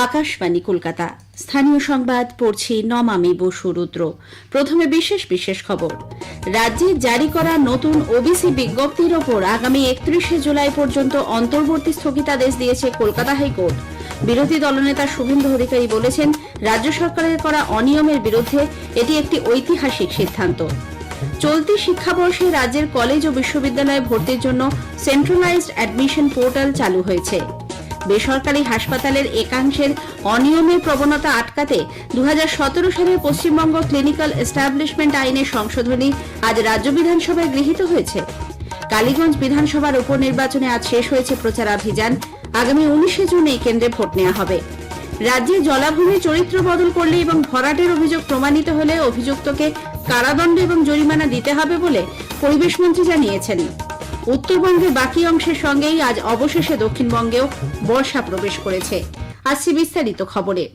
আকাশবাণী কলকাতা। স্থানীয় সংবাদ পড়ছি নমামি বসু রুদ্র। প্রথমে বিশেষ বিশেষ খবর। রাজ্যে জারি করা নতুন ওবিসি বিজ্ঞপ্তির ওপর আগামী 31শে জুলাই পর্যন্ত অন্তর্বর্তী স্থগিতাদেশ দিয়েছে কলকাতা হাইকোর্ট। বিরোধী দলনেতা শুভেন্দু অধিকারী বলেছেন, রাজ্য সরকারের করা অনিয়মের বিরুদ্ধে এটি একটি ঐতিহাসিক সিদ্ধান্ত। চলতি শিক্ষাবর্ষে রাজ্যের কলেজ ও বিশ্ববিদ্যালয়ে ভর্তির জন্য সেন্ট্রালাইজড অ্যাডমিশন পোর্টাল চালু হয়েছে। বেসরকারি হাসপাতালের একাংশের অনিয়মের প্রবণতা আটকাতে 2017 সালের পশ্চিমবঙ্গ ক্লিনিক্যাল এস্টাবলিশমেন্ট আইনের সংশোধনী আজ রাজ্য বিধানসভায় গৃহীত হয়েছে। কালীগঞ্জ বিধানসভার উপনির্বাচনে আজ শেষ হয়েছে প্রচারাভিযান। আগামী 19শে জুন এই কেন্দ্রে ভোট নেওয়া হবে। রাজ্যে জলাভূমি চরিত্র বদল করলে এবং ভরাটের অভিযোগ প্রমাণিত হলে অভিযুক্তকে কারাদণ্ড এবং জরিমানা দিতে হবে বলে পরিবেশ মন্ত্রী জানিয়েছেন। উত্তরবঙ্গের বাকি অংশের সঙ্গেই আজ অবশেষে দক্ষিণবঙ্গেও বর্ষা প্রবেশ করেছে। আসছে বিস্তারিত খবরে।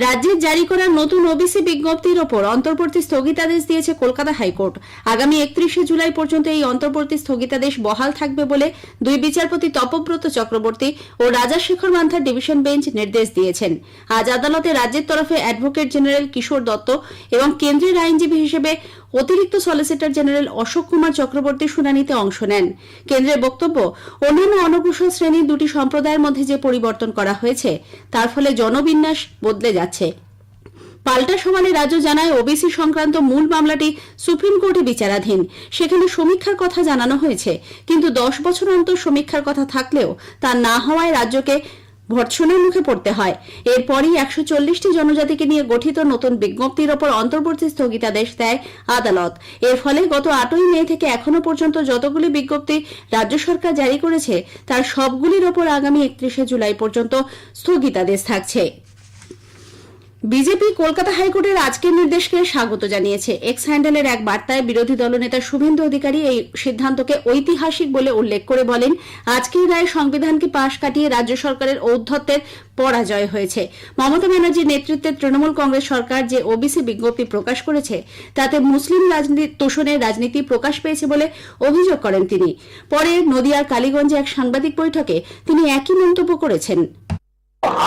রাজ্যের জারি করা নতুন ওবিসি বিজ্ঞপ্তির ওপর অন্তর্বর্তী স্থগিতাদেশ দিয়েছে কলকাতা হাইকোর্ট। আগামী 31শে জুলাই পর্যন্ত এই অন্তর্বর্তী স্থগিতাদেশ বহাল থাকবে বলে দুই বিচারপতি তপব্রত চক্রবর্তী ও রাজাশেখর মান্থার ডিভিশন বেঞ্চ নির্দেশ দিয়েছেন। আজ আদালতে রাজ্যের তরফে অ্যাডভোকেট জেনারেল কিশোর দত্ত এবং কেন্দ্রের আইনজীবী হিসেবে অতিরিক্ত সলিসিটর জেনারেল অশোক কুমার চক্রবর্তী শুনানিতে অংশ নেন। কেন্দ্রের বক্তব্য, অন্যান্য অনগ্রসর শ্রেণীর দুটি সম্প্রদায়ের মধ্যে যে পরিবর্তন করা হয়েছে তার ফলে জনবিন্যাস বদলে যাচ্ছে। পাল্টা সওয়ালে রাজ্য জানায়, ওবিসি সংক্রান্ত মূল মামলাটি সুপ্রিম কোর্টে বিচারাধীন। সেখানে সমীক্ষার কথা জানানো হয়েছে, কিন্তু 10 বছর অন্তর সমীক্ষার কথা থাকলেও তা না হওয়ায় রাজ্যকে ভর্ৎসনার মুখে পড়তে হয়। এরপরই 140টি জনজাতিকে নিয়ে গঠিত নতুন বিজ্ঞপ্তির ওপর অন্তর্বর্তী স্থগিতাদেশ দেয় আদালত। এর ফলে গত 8ই মে থেকে এখনো পর্যন্ত যতগুলি বিজ্ঞপ্তি রাজ্য সরকার জারি করেছে তার সবগুলির ওপর আগামী 31শে জুলাই পর্যন্ত স্থগিতাদেশ থাকছে। বিজেপি কলকাতা হাইকোর্টের আজকের নির্দেশকে স্বাগত জানিয়েছে। এক্স হ্যান্ডেলের এক বার্তায় বিরোধী দলনেতা শুভেন্দু অধিকারী এই সিদ্ধান্তকে ঐতিহাসিক বলে উল্লেখ করে বলেন, আজকের রায় সংবিধানকে পাশ কাটিয়ে রাজ্য সরকারের ঔদ্ধত্যের পরাজয় হয়েছে। মমতা ব্যানার্জির নেতৃত্বে তৃণমূল কংগ্রেস সরকার যে ওবিসি বিজ্ঞপ্তি প্রকাশ করেছে তাতে মুসলিম তোষণের রাজনীতি প্রকাশ পেয়েছে বলে অভিযোগ করেন তিনি। পরে নদিয়ার কালীগঞ্জে এক সাংবাদিক বৈঠকে তিনি একই মন্তব্য করেছেন।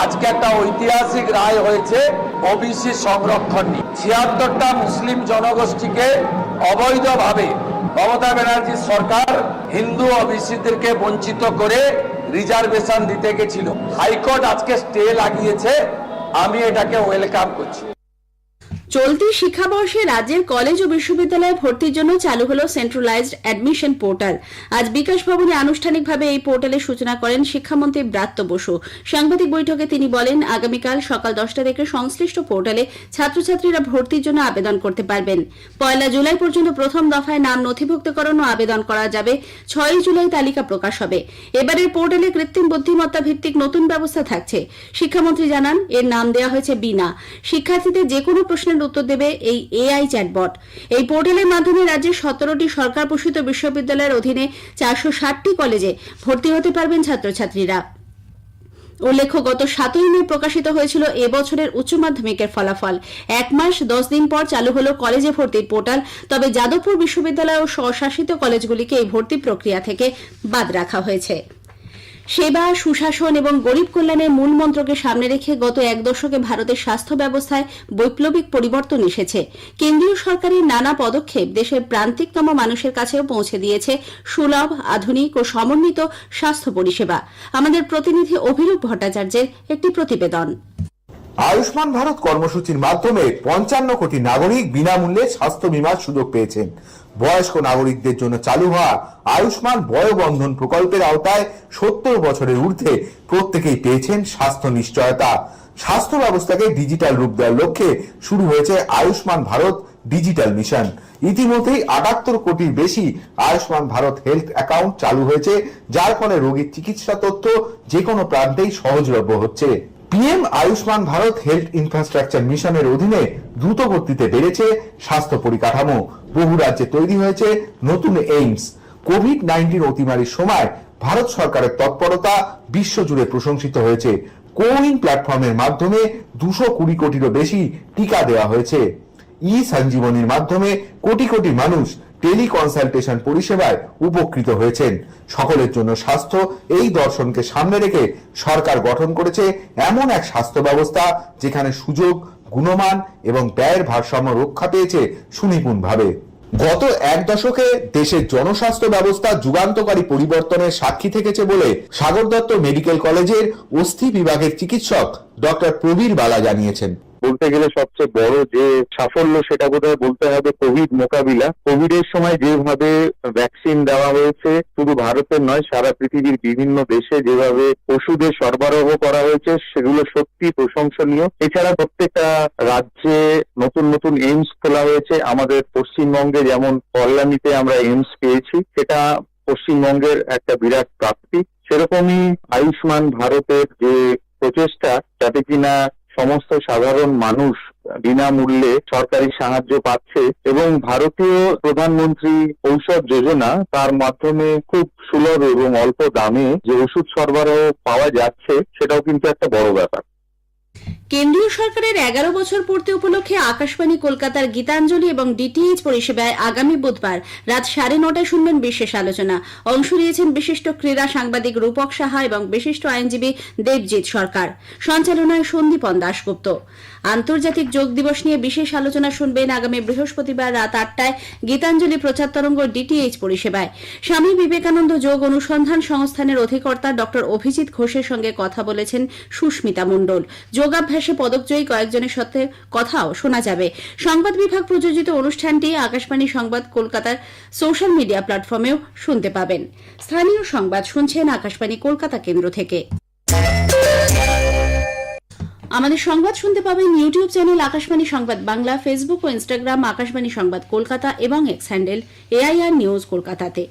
আজকে একটা ঐতিহাসিক রায় হয়েছে ওবিসি সংরক্ষণ নিয়ে। 76টা মুসলিম জনগোষ্ঠীকে অবৈধভাবে মমতা ব্যানার্জির সরকার হিন্দু ওবিসিদেরকে বঞ্চিত করে রিজার্ভেশন দিতে গেছিল। হাইকোর্ট আজকে স্টে লাগিয়েছে, আমি এটাকে ওয়েলকাম করছি। চলতি শিক্ষাবর্ষে রাজ্যের কলেজ ও বিশ্ববিদ্যালয়ে ভর্তির জন্য চালু হল সেন্ট্রালাইজড অ্যাডমিশন পোর্টাল। আজ বিকাশ ভবনে আনুষ্ঠানিকভাবে এই পোর্টালের সূচনা করেন শিক্ষামন্ত্রী ব্রাত্য বসু। সাংবাদিক বৈঠকে তিনি বলেন, আগামীকাল সকাল 10টা থেকে সংশ্লিষ্ট পোর্টালে ছাত্রছাত্রীরা ভর্তির জন্য আবেদন করতে পারবেন। 1 জুলাই পর্যন্ত প্রথম দফায় নাম নথিভুক্তকরণ ও আবেদন করা যাবে। 6 জুলাই তালিকা প্রকাশ হবে। এবারের পোর্টালে কৃত্রিম বুদ্ধিমত্তা ভিত্তিক নতুন ব্যবস্থা থাকছে। শিক্ষামন্ত্রী জানান, এর নাম দেওয়া হয়েছে বিনা। শিক্ষার্থীদের যে কোনো প্রশ্নের উত্তর দেবে এই এআই চ্যাটবট। এই পোর্টালের মাধ্যমে রাজ্যের 17টি সরকার পোষিত বিশ্ববিদ্যালয়ের অধীনে 460টি কলেজে ভর্তি হতে পারবেন ছাত্রছাত্রীরা। উল্লেখ্য, গত 7ই মে প্রকাশিত হয়েছিল এবছরের উচ্চ মাধ্যমিকের ফলাফল। 1 মাস 10 দিন পর চালু হলো কলেজে ভর্তির পোর্টাল। তবে যাদবপুর বিশ্ববিদ্যালয় ও স্বশাসিত কলেজগুলিকে এই ভর্তি প্রক্রিয়া থেকে বাদ রাখা হয়েছে। সেবা, সুশাসন এবং গরিব কল্যাণের মূল মন্ত্রকে সামনে রেখে গত 1 দশকে ভারতের স্বাস্থ্য ব্যবস্থায় বৈপ্লবিক পরিবর্তন এসেছে। কেন্দ্রীয় সরকারের নানা পদক্ষেপ দেশের প্রান্তিকতম মানুষের কাছেও পৌঁছে দিয়েছে সুলভ, আধুনিক ও সমন্বিত স্বাস্থ্য পরিষেবা। আমাদের প্রতিনিধি অভিরূপ ভট্টাচার্যের একটি প্রতিবেদন। আয়ুষ্মান ভারত কর্মসূচির মাধ্যমে 55 কোটি নাগরিক বিনামূল্যে স্বাস্থ্য বীমার সুযোগ পেয়েছেন। বয়স্ক নাগরিকদের জন্য চালু হওয়া আয়ুষ্মান বয়োবন্ধন প্রকল্পের আওতায় 70 বছরের ঊর্ধ্বে প্রত্যেকেই পেয়েছেন স্বাস্থ্য নিশ্চয়তা। স্বাস্থ্য ব্যবস্থাকে ডিজিটাল রূপ দেওয়ার লক্ষ্যে শুরু হয়েছে আয়ুষ্মান ভারত ডিজিটাল মিশন। ইতিমধ্যেই 78 কোটির বেশি আয়ুষ্মান ভারত হেলথ অ্যাকাউন্ট চালু হয়েছে, যার ফলে রোগীর চিকিৎসা তথ্য যে কোনো প্রান্তেই সহজলভ্য হচ্ছে। PM Ayushman Bharat health infrastructure মিশনের অধীনে দ্রুত গতিতে বেড়েছে স্বাস্থ্য পরিকাঠামো। বহু রাজ্যে তৈরি হয়েছে নতুন এইমস। কোভিড-19 অতিমারির সময় ভারত সরকারের তৎপরতা বিশ্বজুড়ে প্রশংসিত হয়েছে। কোউইন প্ল্যাটফর্মের মাধ্যমে 220 কোটিরও বেশি টিকা দেওয়া হয়েছে। ই সঞ্জীবনীর মাধ্যমে কোটি কোটি মানুষ টেলি কনসালটেশন পরিষেবায় উপকৃত হয়েছেন। সকলের জন্য স্বাস্থ্য এই দর্শনকে সামনে রেখে সরকার গঠন করেছে এমন এক স্বাস্থ্য ব্যবস্থা যেখানে সুযোগ, গুণমান এবং ব্যয়ের ভারসাম্য রক্ষা পেয়েছে সুনিপুণভাবে। গত এক দশকে দেশের জনস্বাস্থ্য ব্যবস্থা যুগান্তকারী পরিবর্তনের সাক্ষী থেকেছে বলে সাগর দত্ত মেডিকেল কলেজের অস্থি বিভাগের চিকিৎসক ডক্টর প্রবীর বালা জানিয়েছেন। বলতে গেলে সবচেয়ে বড় যে সাফল্য সেটা বোধহয় বলতে হবে কোভিড মোকাবিলা। কোভিড এর সময় যেভাবে ভ্যাকসিন দেওয়া হয়েছে, শুধু ভারতের নয় সারা পৃথিবীর বিভিন্ন দেশে যেভাবে ওষুধের সরবরাহ করা হয়েছে সেগুলো সত্যি প্রশংসনীয়। এছাড়া প্রত্যেকটা রাজ্যে নতুন নতুন এইমস খোলা হয়েছে। আমাদের পশ্চিমবঙ্গে যেমন কল্যাণীতে আমরা এইমস পেয়েছি, সেটা পশ্চিমবঙ্গের একটা বিরাট প্রাপ্তি। সেরকমই আয়ুষ্মান ভারতের যে প্রচেষ্টা, যাতে কিনা সমস্ত সাধারণ মানুষ বিনামূল্যে সরকারি সাহায্য পাচ্ছে এবং ভারতীয় প্রধানমন্ত্রী ঔষধ যোজনা, তার মাধ্যমে খুব সুলভ এবং অল্প দামে যে ওষুধ সরবরাহ পাওয়া যাচ্ছে, সেটাও কিন্তু একটা বড় ব্যাপার। কেন্দ্রীয় সরকারের 11 বছর পূর্তি উপলক্ষে আকাশবাণী কলকাতার গীতাঞ্জলি এবং ডিটিএইচ পরিষেবায় আগামী বুধবার রাত 9:30টায় শুনবেন বিশেষ আলোচনা। অংশ নিয়েছেন বিশিষ্ট ক্রীড়া সাংবাদিক রূপক সাহা এবং বিশিষ্ট আইনজীবী দেবজিৎ সরকার। সঞ্চালনায় সন্দীপন দাশগুপ্ত। আন্তর্জাতিক যোগ দিবস নিয়ে বিশেষ আলোচনা শুনবেন আগামী বৃহস্পতিবার রাত 8টায় গীতাঞ্জলি প্রচার তরঙ্গ ডিটিএইচ পরিষেবায়। স্বামী বিবেকানন্দ যোগ অনুসন্ধান সংস্থানের অধিকর্তা ডক্টর অভিজিৎ ঘোষের সঙ্গে কথা বলেছেন সুস্মিতা মণ্ডল। যোগাভ্যাসে পদকজয়ী কয়েকজনের সাথে কথাও শোনা যাবে। সংবাদ বিভাগ প্রযোজিত অনুষ্ঠানটি আকাশবাণী সংবাদ কলকাতার সোশ্যাল মিডিয়া প্ল্যাটফর্মেও শুনতে পাবেন। স্থানীয় সংবাদ শুনছেন আকাশবাণী কলকাতা কেন্দ্র থেকে। আমাদের সংবাদ শুনতে পাবেন ইউটিউব চ্যানেল আকাশবাণী সংবাদ বাংলা, ফেসবুক ও ইনস্টাগ্রাম আকাশবাণী সংবাদ কলকাতা এবং এক্স হ্যান্ডেল AIR নিউজ কলকাতাতে।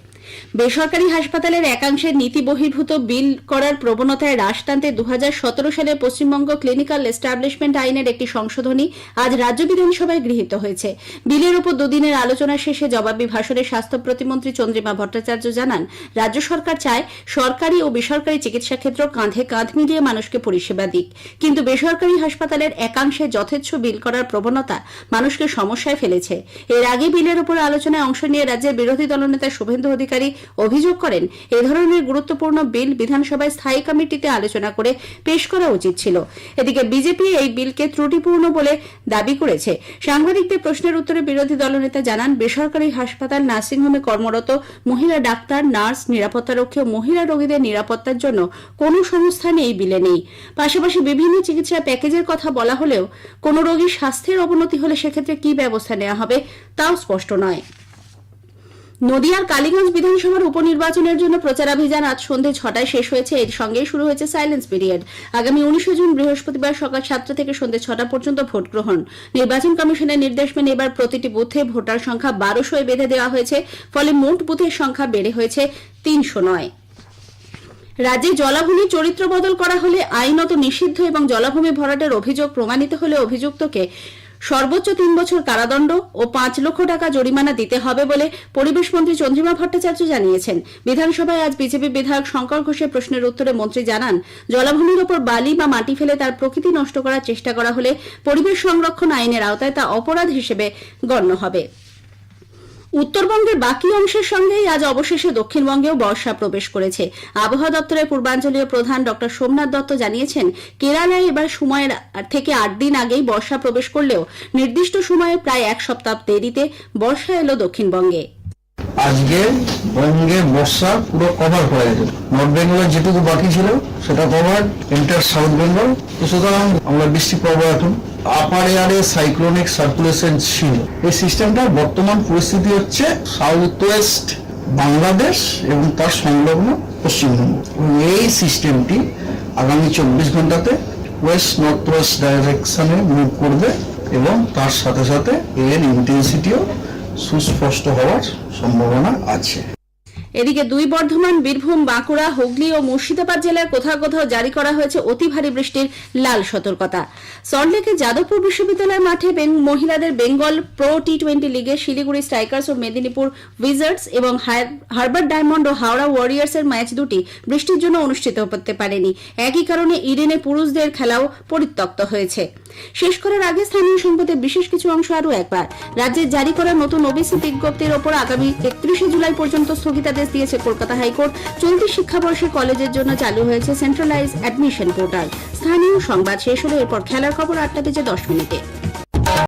বেসরকারি হাসপাতালের একাংশের নীতি বহির্ভূত বিল করার প্রবণতায় হ্রাস টানতে 2017 সালে পশ্চিমবঙ্গ ক্লিনিক্যাল এস্টাবলিশমেন্ট আইনের একটি সংশোধনী আজ রাজ্য বিধানসভায় গৃহীত হয়েছে। বিলের উপর দুদিনের আলোচনা শেষে জবাবি ভাষণে স্বাস্থ্য প্রতিমন্ত্রী চন্দ্রিমা ভট্টাচার্য জানান, রাজ্য সরকার চায় সরকারি ও বেসরকারি চিকিৎসা ক্ষেত্র কাঁধে কাঁধ মিলিয়ে মানুষকে পরিষেবা দিক, কিন্তু বেসরকারি হাসপাতালের একাংশে যথেচ্ছ বিল করার প্রবণতা মানুষকে সমস্যায় ফেলেছে। এর আগে বিলের উপর আলোচনায় অংশ নিয়ে রাজ্যের বিরোধী দলনেতা শুভেন্দু অধিকারী অভিযোগ করেন, এ ধরনের গুরুত্বপূর্ণ বিল বিধানসভায় স্থায়ী কমিটিতে আলোচনা করে পেশ করা উচিত ছিল। এদিকে বিজেপি এই বিলকে ত্রুটিপূর্ণ বলে দাবি করেছে। সাংবাদিকদের প্রশ্নের উত্তরে বিরোধী দলনেতা জানান, বেসরকারি হাসপাতাল, নার্সিংহোমে কর্মরত মহিলা ডাক্তার, নার্স, নিরাপত্তারক্ষী ও মহিলা রোগীদের নিরাপত্তার জন্য কোনো সংস্থান এই বিলে নেই। পাশাপাশি বিভিন্ন চিকিৎসা প্যাকেজের কথা বলা হলেও কোনো রোগীর স্বাস্থ্যের অবনতি হলে সেক্ষেত্রে কি ব্যবস্থা নেওয়া হবে তাও স্পষ্ট নয়। নদিয়ার কালীগঞ্জ বিধানসভার উপনির্বাচনের জন্য প্রচারাভিযান আজ সন্ধ্যে 6টায় শেষ হয়েছে। এর সঙ্গেই শুরু হয়েছে সাইলেন্স পিরিয়ড। আগামী 19 জুন বৃহস্পতিবার সকাল 7টা থেকে সন্ধ্যে 6টা পর্যন্ত ভোট গ্রহণ। নির্বাচন কমিশনের নির্দেশ মেনে এবার প্রতিটি বুথে ভোটার সংখ্যা 1200 বেঁধে দেওয়া হয়েছে। ফলে মোট বুথের সংখ্যা বেড়ে হয়েছে 309। রাজ্যে জলাভূমি চরিত্র বদল করা হলে আইনত নিষিদ্ধ এবং জলাভূমি ভরাটের অভিযোগ প্রমাণিত হলে অভিযুক্তকে সর্বোচ্চ 3 বছর কারাদণ্ড ও 5 লক্ষ টাকা জরিমানা দিতে হবে বলে পরিবেশ মন্ত্রী চন্দ্রিমা ভট্টাচার্য জানিয়েছেন। বিধানসভায় আজ বিজেপি বিধায়ক শঙ্কর ঘোষের প্রশ্নের উত্তরে মন্ত্রী জানান, জলাভূমির ওপর বালি বা মাটি ফেলে তার প্রকৃতি নষ্ট করার চেষ্টা করা হলে পরিবেশ সংরক্ষণ আইনের আওতায় তা অপরাধ হিসেবে গণ্য হবে। উত্তরবঙ্গের বাকি অংশের সঙ্গেই আজ অবশেষে দক্ষিণবঙ্গেও বর্ষা প্রবেশ করেছে। আবহাওয়া দপ্তরের পূর্বাঞ্চলীয় প্রধান ডক্টর সোমনাথ দত্ত জানিয়েছেন, কেরালায় এবার সময়ের থেকে 8 দিন আগেই বর্ষা প্রবেশ করলেও নির্দিষ্ট সময়ে প্রায় 1 সপ্তাহ দেরিতে বর্ষা এলো দক্ষিণবঙ্গে। আজকে বঙ্গের বর্ষা পুরো কভার হয়ে গেছে। নর্থ বেঙ্গলের যেটুকু বাকি ছিল সেটা কভার, এন্টার সাউথ বেঙ্গল। তো সুতরাং আমরা বৃষ্টি পাবো এখন। আপার এয়ারে সাইক্লোনিক সার্কুলেশন ছিল। এই সিস্টেমটার বর্তমান পরিস্থিতি হচ্ছে সাউথ ওয়েস্ট বাংলাদেশ এবং তার সংলগ্ন পশ্চিমবঙ্গ। এই সিস্টেমটি আগামী 24 ঘন্টাতে ওয়েস্ট নর্থ ওয়েস্ট ডাইরেকশনে মুভ করবে এবং তার সাথে সাথে এর ইন্টেন্সিটিও সুস্পষ্ট হওয়ার সম্ভাবনা আছে। এদিকে দুই বর্ধমান, বীরভূম, বাঁকুড়া, হুগলি ও মুর্শিদাবাদ জেলার কোথাও কোথাও জারি করা হয়েছে অতি ভারী বৃষ্টির লাল সতর্কতা। সল্টলেকের যাদবপুর বিশ্ববিদ্যালয় মাঠে মহিলাদের বেঙ্গল প্রো টি20 লিগে শিলিগুড়ি স্ট্রাইকার্স ও মেদিনীপুর উইজার্ডস এবং হারবার ডায়মন্ড ও হাওড়া ওয়ারিয়ার্সের ম্যাচ দুটি বৃষ্টির জন্য অনুষ্ঠিত হতে পারেনি। একই কারণে ইডেনে পুরুষদের খেলাও পরিত্যক্ত হয়েছে। শেষ করার আগে স্থানীয় সংবাদের বিশেষ কিছু অংশ আরও একবার। রাজ্যে জারি করা নতুন ওবিসি বিজ্ঞপ্তির ওপর আগামী 31শে জুলাই পর্যন্ত স্থগিতাদেশ দিয়েছে কলকাতা হাইকোর্ট। চলতি শিক্ষাবর্ষে কলেজের জন্য চালু হয়েছে সেন্ট্রালাইজ অ্যাডমিশন পোর্টাল। স্থানীয় সংবাদ শেষ হলো, এরপর খেলার খবর 8টা বেজে 10 মিনিটে।